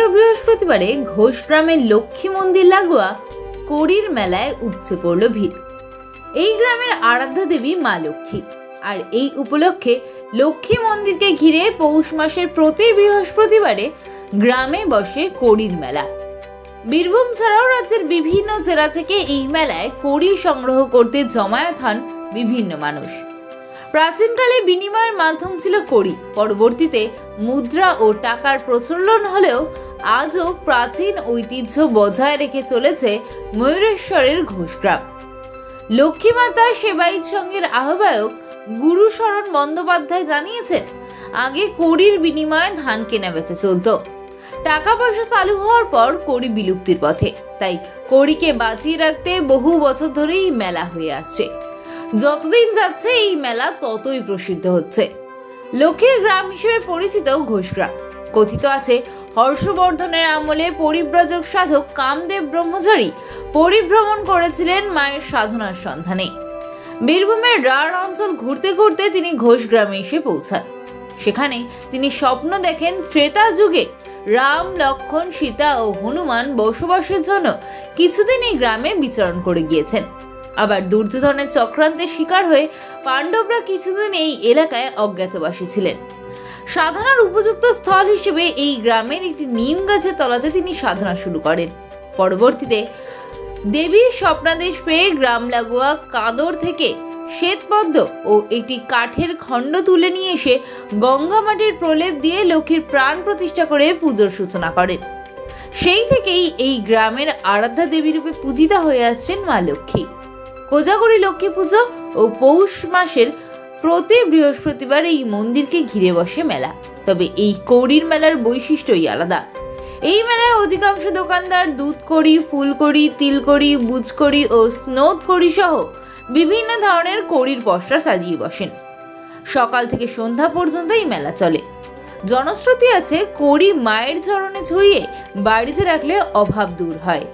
দ্বিতীয় বৃহস্পতিবারে ঘোষগ্রামের লক্ষ্মী মন্দির লাগোয়া কড়ির মেলায় উপচে পড়ল ভিড়। এই গ্রামের আরাধ্যা দেবী মা লক্ষ্মী, আর এই উপলক্ষে লক্ষ্মী মন্দিরকে ঘিরে পৌষ মাসের প্রতি বৃহস্পতিবারে গ্রামে বসে কড়ির মেলা। বীরভূম ছাড়াও রাজ্যের বিভিন্ন জেলা থেকে এই মেলায় কড়ি সংগ্রহ করতে জমায়েত হন বিভিন্ন মানুষ। প্রাচীনকালে বিনিময়ের মাধ্যম ছিল কড়ি, পরবর্তীতে মুদ্রা ও টাকার প্রচলন হলেও আজও প্রাচীন ঐতিহ্য বজায় রেখে চলেছে ময়ূরেশ্বরের ঘোষগ্রাম। লক্ষ্মীমাতা সেবায়িত সংঘের আহ্বায়ক গুরুশরণ বন্দ্যোপাধ্যায় জানিয়েছেন, আগে কড়ির বিনিময়ে ধান কেনা বেচা চলত। টাকা পয়সা চালু হওয়ার পর কড়ি বিলুপ্তির পথে, তাই কড়িকে বাঁচিয়ে রাখতে বহু বছর ধরেই মেলা হয়ে আসছে। যতদিন যাচ্ছে এই মেলা ততই প্রসিদ্ধ হচ্ছে। লক্ষ্মীর গ্রাম হিসেবে পরিচিত ঘোষগ্রাম। কথিত আছে, হর্ষবর্ধনের আমলে পরিব্রাজক সাধক কামদেব ব্রহ্মচারী পরিভ্রমণ করেছিলেন মায়ের সাধনার সন্ধানে। বীরভূমের রাঢ় অঞ্চল ঘুরতে ঘুরতে তিনি ঘোষগ্রামে এসে পৌঁছান। সেখানে তিনি স্বপ্ন দেখেন ত্রেতা যুগে রাম, লক্ষ্মণ, সীতা ও হনুমান বসবাসের জন্য কিছুদিন এই গ্রামে বিচরণ করে গিয়েছেন। আবার দুর্যোধনের চক্রান্তের শিকার হয়ে পাণ্ডবরা কিছুদিন এই এলাকায় অজ্ঞাতবাসী ছিলেন। সাধনার উপযুক্ত স্থল হিসেবে এই গ্রামের একটি নিম গাছের তলাতে তিনি সাধনা শুরু করেন। পরবর্তীতে দেবীর স্বপ্নাদেশ পেয়ে গ্রাম লাগোয়া কাঁদর থেকে শ্বেতপদ্ম ও একটি কাঠের খণ্ড তুলে নিয়ে এসে গঙ্গা মাটির প্রলেপ দিয়ে লক্ষ্মীর প্রাণ প্রতিষ্ঠা করে পুজোর সূচনা করেন। সেই থেকেই এই গ্রামের আরাধ্যা দেবী রূপে পূজিতা হয়ে আসছেন মা লক্ষ্মী। কোজাগরী লক্ষ্মী পুজো ও পৌষ মাসের প্রতি বৃহস্পতিবার এই মন্দিরকে ঘিরে বসে মেলা। তবে এই কড়ির মেলার বৈশিষ্ট্যই আলাদা। এই মেলায় অধিকাংশ দোকানদার দুধ কড়ি, ফুল কড়ি, তিল কড়ি, বুজ কড়ি ও স্নোদ কড়ি সহ বিভিন্ন ধরনের কড়ির পসরা সাজিয়ে বসেন। সকাল থেকে সন্ধ্যা পর্যন্ত এই মেলা চলে। জনশ্রুতি আছে, কড়ি মায়ের চরণে ঝুলিয়ে বাড়িতে রাখলে অভাব দূর হয়।